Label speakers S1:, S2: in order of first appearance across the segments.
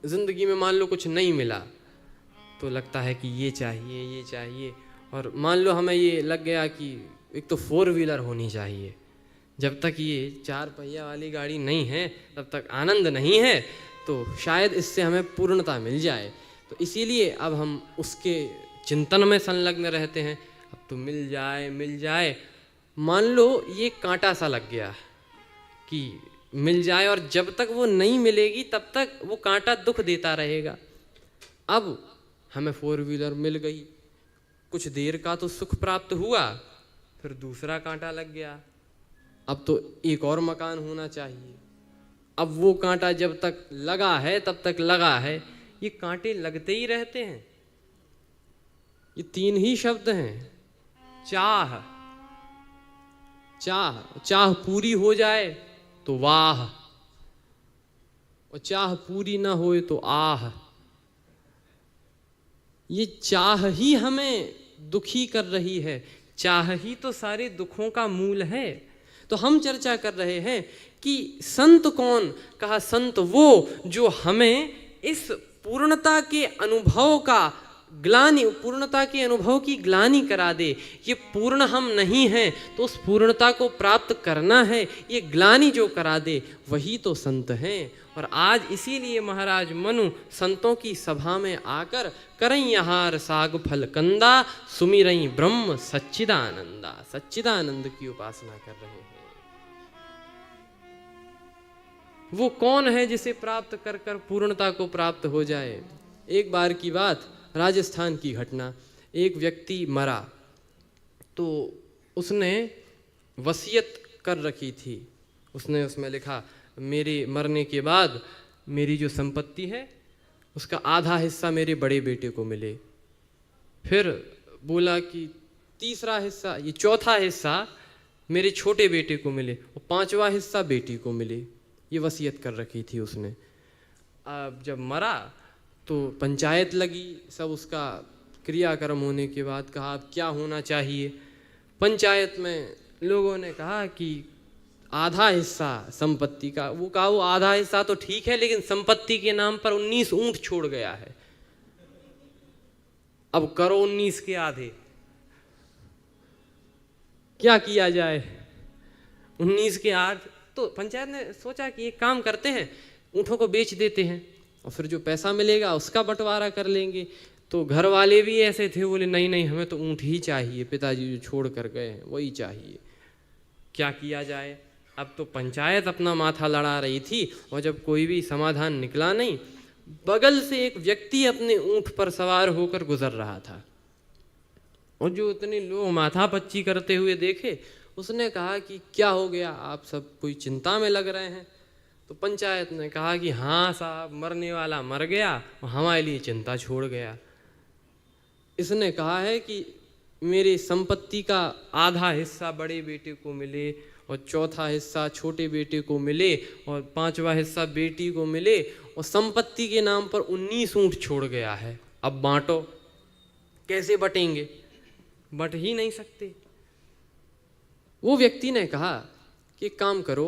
S1: ज़िंदगी में मान लो कुछ नहीं मिला तो लगता है कि ये चाहिए, और मान लो हमें ये लग गया कि एक तो 4 व्हीलर होनी चाहिए। जब तक ये 4 पहिया वाली गाड़ी नहीं है तब तक आनंद नहीं है, तो शायद इससे हमें पूर्णता मिल जाए। तो इसीलिए अब हम उसके चिंतन में संलग्न रहते हैं, अब तो मिल जाए। मान लो ये कांटा सा लग गया कि मिल जाए, और जब तक वो नहीं मिलेगी तब तक वो कांटा दुख देता रहेगा। अब हमें 4 व्हीलर मिल गई, कुछ देर का तो सुख प्राप्त हुआ, फिर दूसरा कांटा लग गया, अब तो एक और मकान होना चाहिए। अब वो कांटा जब तक लगा है तब तक लगा है, ये कांटे लगते ही रहते हैं। ये 3 ही शब्द हैं, चाह, चाह पूरी हो जाए तो वाह, और चाह पूरी ना होए तो आह। ये चाह ही हमें दुखी कर रही है, चाह ही तो सारे दुखों का मूल है। तो हम चर्चा कर रहे हैं कि संत कौन? कहा संत वो जो हमें इस पूर्णता के अनुभव का पूर्णता के अनुभव की ग्लानि करा दे। ये पूर्ण हम नहीं हैं तो उस पूर्णता को प्राप्त करना है, ये ग्लानि जो करा दे वही तो संत हैं। और आज इसीलिए महाराज मनु संतों की सभा में आकर करई आहार साग फल कंदा, सुमिरई ब्रह्म सच्चिदानंदा, सच्चिदानंद की उपासना कर रहे हैं। वो कौन है जिसे प्राप्त कर कर पूर्णता को प्राप्त हो जाए? एक बार की बात, राजस्थान की घटना। एक व्यक्ति मरा तो उसने वसीयत कर रखी थी। उसने उसमें लिखा मेरे मरने के बाद मेरी जो संपत्ति है उसका आधा हिस्सा मेरे बड़े बेटे को मिले। फिर बोला कि तीसरा हिस्सा, ये चौथा हिस्सा मेरे छोटे बेटे को मिले और 5वां हिस्सा बेटी को मिले। ये वसीयत कर रखी थी उसने। अब जब मरा तो पंचायत लगी, सब उसका क्रियाक्रम होने के बाद कहा अब क्या होना चाहिए। पंचायत में लोगों ने कहा कि आधा हिस्सा संपत्ति का, वो कहा वो आधा हिस्सा तो ठीक है लेकिन संपत्ति के नाम पर 19 ऊंट छोड़ गया है, अब करो 19 के आधे। क्या किया जाए? 19 के 8। तो पंचायत ने सोचा कि एक काम करते हैं, ऊँटों को बेच देते हैं और फिर जो पैसा मिलेगा उसका बंटवारा कर लेंगे। तो घर वाले भी ऐसे थे, बोले नहीं नहीं हमें तो ऊँट ही चाहिए, पिताजी जो छोड़ कर गए हैं वही चाहिए। क्या किया जाए? अब तो पंचायत अपना माथा लड़ा रही थी और जब कोई भी समाधान निकला नहीं, बगल से एक व्यक्ति अपने ऊँट पर सवार होकर गुजर रहा था और जो इतने लोग माथा पच्ची करते हुए देखे, उसने कहा कि क्या हो गया, आप सब कोई चिंता में लग रहे हैं? तो पंचायत ने कहा कि हाँ साहब, मरने वाला मर गया और हमारे लिए चिंता छोड़ गया। इसने कहा है कि मेरी संपत्ति का आधा हिस्सा बड़े बेटे को मिले और चौथा हिस्सा छोटे बेटे को मिले और 5वां हिस्सा बेटी को मिले और संपत्ति के नाम पर 19 ऊँट छोड़ गया है, अब बांटो। कैसे बटेंगे? बट ही नहीं सकते। वो व्यक्ति ने कहा कि काम करो,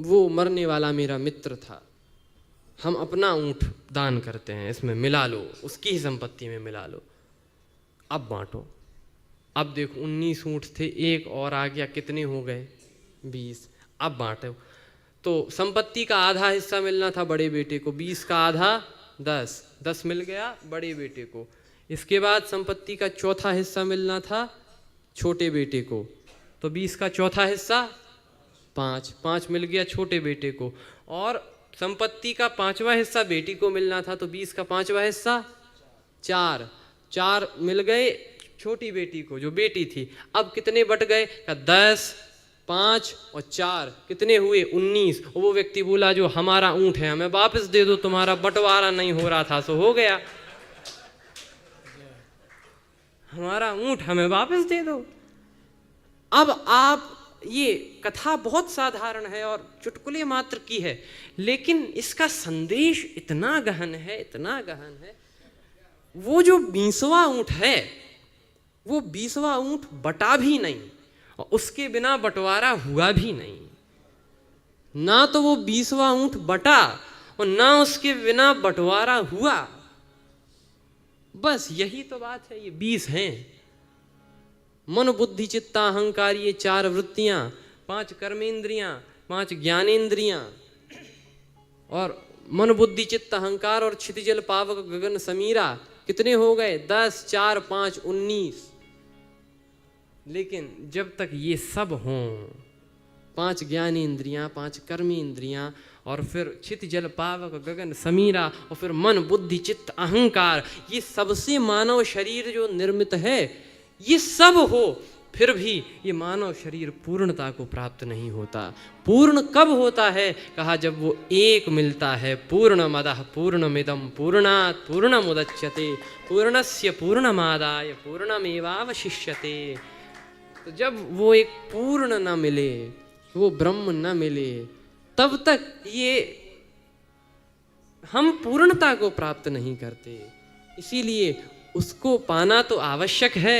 S1: वो मरने वाला मेरा मित्र था, हम अपना ऊँट दान करते हैं, इसमें मिला लो, उसकी ही संपत्ति में मिला लो, अब बांटो। अब देखो 19 ऊँट थे, एक और आ गया, कितने हो गए? 20। अब बांटो। तो संपत्ति का आधा हिस्सा मिलना था बड़े बेटे को, 20 का आधा 10, 10 मिल गया बड़े बेटे को। इसके बाद संपत्ति का चौथा हिस्सा मिलना था छोटे बेटे को, तो 20 का चौथा हिस्सा 5, 5 मिल गया छोटे बेटे को। और संपत्ति का 5वां हिस्सा बेटी को मिलना था, तो 20 का 5वां हिस्सा 4, 4 मिल गए छोटी बेटी को जो बेटी थी। अब कितने बट गए? 10, 5 और 4 कितने हुए? 19। और वो व्यक्ति बोला जो हमारा ऊँट है हमें वापस दे दो, तुम्हारा बंटवारा नहीं हो रहा था सो हो गया, हमारा ऊँट हमें वापस दे दो। अब आप, ये कथा बहुत साधारण है और चुटकुले मात्र की है, लेकिन इसका संदेश इतना गहन है, इतना गहन है। वो जो 20वां ऊँट है, वो 20वां ऊँट बटा भी नहीं और उसके बिना बंटवारा हुआ भी नहीं। ना तो वो 20वां ऊँट बटा और ना उसके बिना बंटवारा हुआ। बस यही तो बात है। ये 20 हैं, मन बुद्धि चित्त अहंकार, ये 4 वृत्तियां, 5 कर्मेंद्रियां, 5 ज्ञानेंद्रियां, और मन बुद्धि चित्त अहंकार और क्षितिजल पावक गगन समीरा, कितने हो गए? 10, 4, 5, 19। लेकिन जब तक ये सब हों, 5 ज्ञानेंद्रियां, 5 कर्मेंद्रियां, और फिर क्षिति जल पावक गगन समीरा, और फिर मन बुद्धि चित्त अहंकार, ये सबसे मानव शरीर जो निर्मित है, ये सब हो, फिर भी ये मानव शरीर पूर्णता को प्राप्त नहीं होता। पूर्ण कब होता है? कहा जब वो एक मिलता है। पूर्णमदः पूर्णमिदं पूर्णात् पूर्णमुदच्यते पूर्णस्य पूर्णमादाय पूर्णमेवावशिष्यते। तो जब वो एक पूर्ण न मिले, वो ब्रह्म न मिले, तब तक ये हम पूर्णता को प्राप्त नहीं करते। इसीलिए उसको पाना तो आवश्यक है,